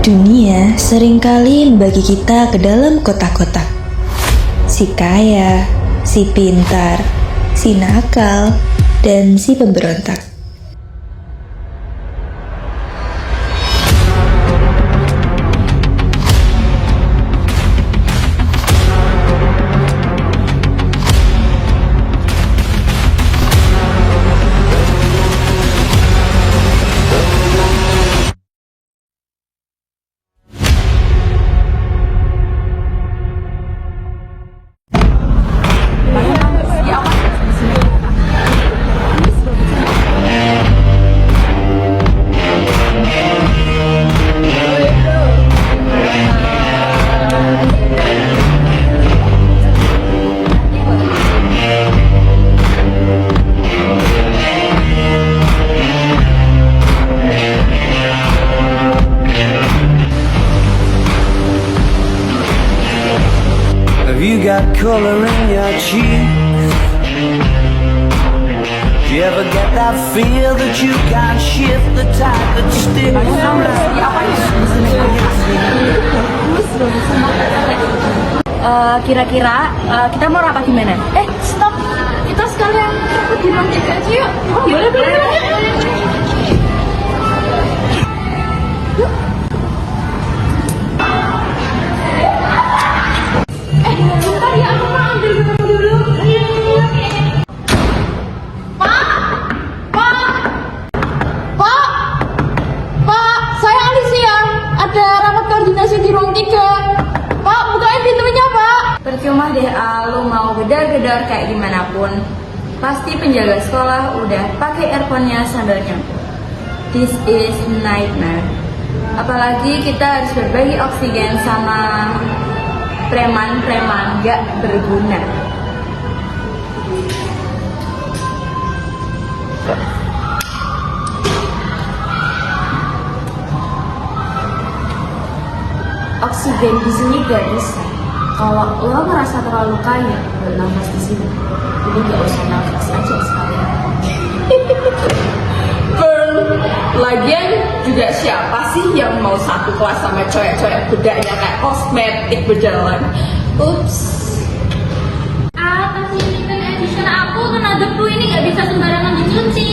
Dunia seringkali membagi kita ke dalam kotak-kotak. Si kaya, si pintar, si nakal, dan si pemberontak. You got color in your cheeks. Do you ever get that feel that you can't shift the tide that sticks Kira-kira kita mau rapat di mana? Stop. Kita sekalian rapat di ruang tiga aja yuk. Boleh. Yuk. Bentar ya, aku mau ambil ketemu dulu. Pak, saya Alicia. Ada rapat koordinasi di ruang 3. Pak, bukain pintunya, Pak. Percuma deh, lu mau gedor-gedor kayak gimana pun. Pasti penjaga sekolah udah pakai earphone-nya sambil nyampur. This is nightmare. Apalagi kita harus berbagi oksigen sama preman-preman gak berguna. Oksigen di sini gak bisa. Kalau lo merasa terlalu kaya buat nafas di sini, jadi gak usah nafas aja sekalian. Lagian juga siapa sih yang mau satu kelas sama cewek-cewek bedanya kayak kosmetik berjalan. Ups. Tapi ini kan edition aku kan ada flu ini gak bisa sembarangan dicuci.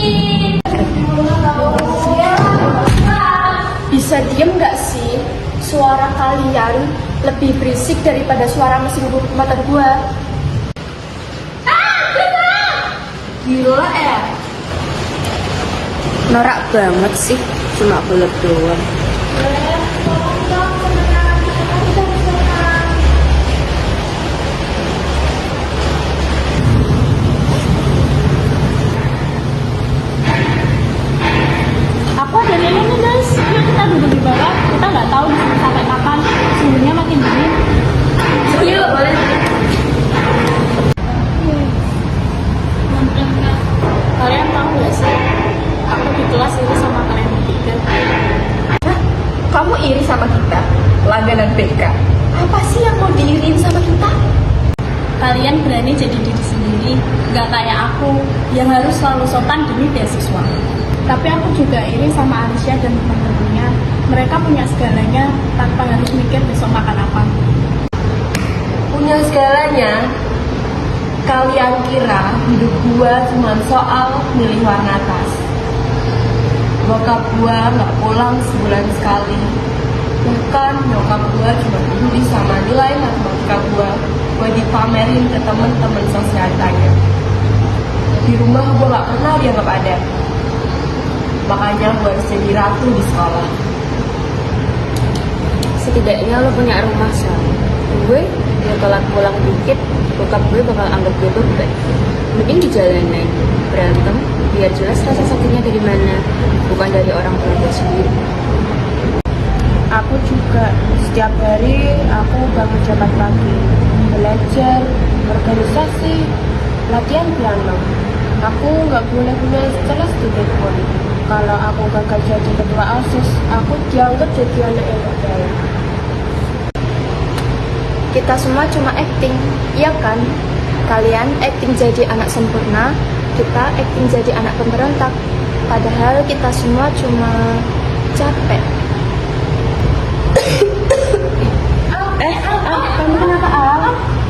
Bisa diem gak sih? Suara kalian lebih berisik daripada suara mesin motor gua. Gila ya. Norak banget sih, cuma bulat doang. Aku ada lele nih guys, yuk kita duduk di bawah. Kita nggak tahu di sini sampai kapan, suhunya makin dingin. Yuk, boleh. Kalian tahu nggak sih, aku di kelas ini sama kalian bertiga. Kamu iri sama kita, langganan BK. Apa sih yang mau diiriin sama kita? Kalian berani jadi diri sendiri, nggak kayak aku yang harus selalu sopan demi beasiswa. Tapi aku juga iri sama Alicia dan teman-temannya. Mereka punya segalanya tanpa harus mikir besok makan apa. Punya segalanya. Kalian kira hidup gua cuma soal milih warna tas. Bokap gua nggak pulang sebulan sekali. Bahkan nyokap gua cuma peduli sama nilai matematika gua dipamerin ke temen-temen sosialitanya. Di rumah gua nggak pernah dianggap ada. Makanya gua harus jadi ratu di sekolah. Setidaknya lo punya rumah sih. Gue ya telat pulang dikit, bokap gue bakal anggap gue beban. Mending di jalanan berantem, biar jelas rasa sakitnya dari mana, bukan dari orang tua gue sendiri. Aku juga setiap hari aku bangun jam 4 pagi, belajar, organisasi, latihan piano. Aku nggak boleh punya istilah sedikit pun. Kalau aku gagal jadi ketua OSIS, aku dianggap jadi anak yang gak baik. Kita semua cuma acting, iya kan? Kalian acting jadi anak sempurna, kita acting jadi anak pemberontak. Padahal kita semua cuma capek. Kamu kenapa, Al?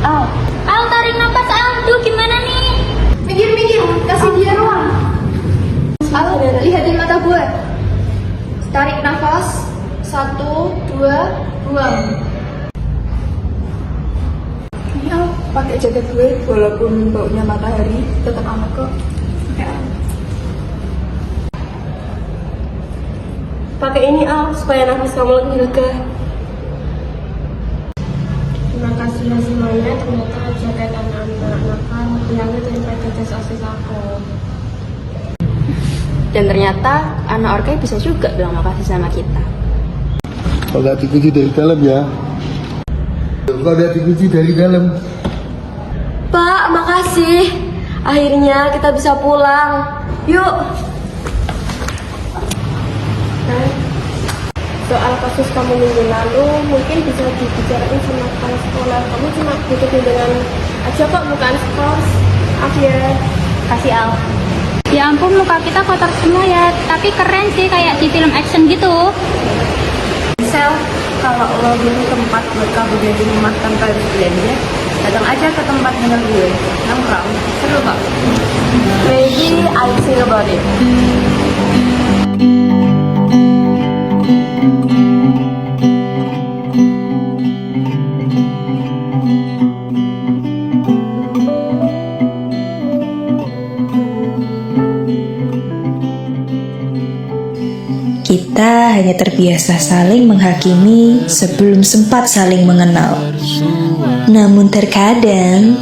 Al, Al, tarik nafas Al. Duh, gimana nih? minggir, kasih dia ruang. Al, lihatin mata gue. Tarik nafas, 1, 2, buang. Ini Al, pakai jaket gue, walaupun baunya matahari, tetap aman kok. Pakai ini Al, supaya nafas kamu lebih lega. Terima kasih ya semuanya, ternyata jaket anak-anak nakal hilangnya daripada tes OSIS aku. Dan ternyata anak orkai bisa juga bilang makasih sama kita. Kalau nggak dikunci dari dalam ya. Kalau nggak dikunci dari dalam. Pak, makasih. Akhirnya kita bisa pulang. Yuk. Soal kasus kamu minggu lalu mungkin bisa dibicarain sama kepala sekolah. Kamu cuma butuh bimbingan aja kok, bukan skors. Ya. Kasih Al. Ya ampun, muka kita kotor semua ya. Tapi keren sih, kayak di film action gitu. Sel, kalau lo butuh tempat buat kamu jadi rumah tanpa harus belanja, datang aja ke tempat dengan gue. Nongkrong, seru kok. Maybe I think about it. Kita hanya terbiasa saling menghakimi sebelum sempat saling mengenal. Namun terkadang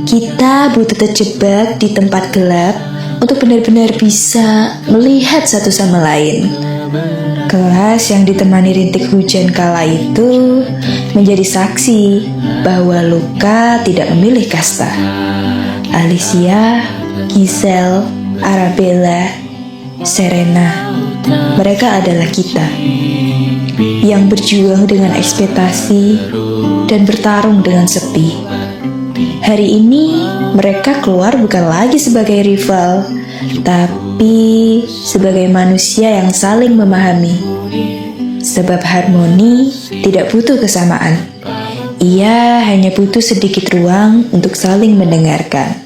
kita butuh terjebak di tempat gelap untuk benar-benar bisa melihat satu sama lain. Kelas yang ditemani rintik hujan kala itu menjadi saksi bahwa luka tidak memilih kasta. Alicia, Giselle, Arabella, Serena, mereka adalah kita yang berjuang dengan ekspektasi dan bertarung dengan sepi. Hari ini mereka keluar bukan lagi sebagai rival, tapi sebagai manusia yang saling memahami. Sebab harmoni tidak butuh kesamaan. Ia hanya butuh sedikit ruang untuk saling mendengarkan.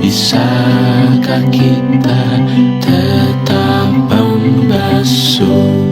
Bisakah kita tetap membasuh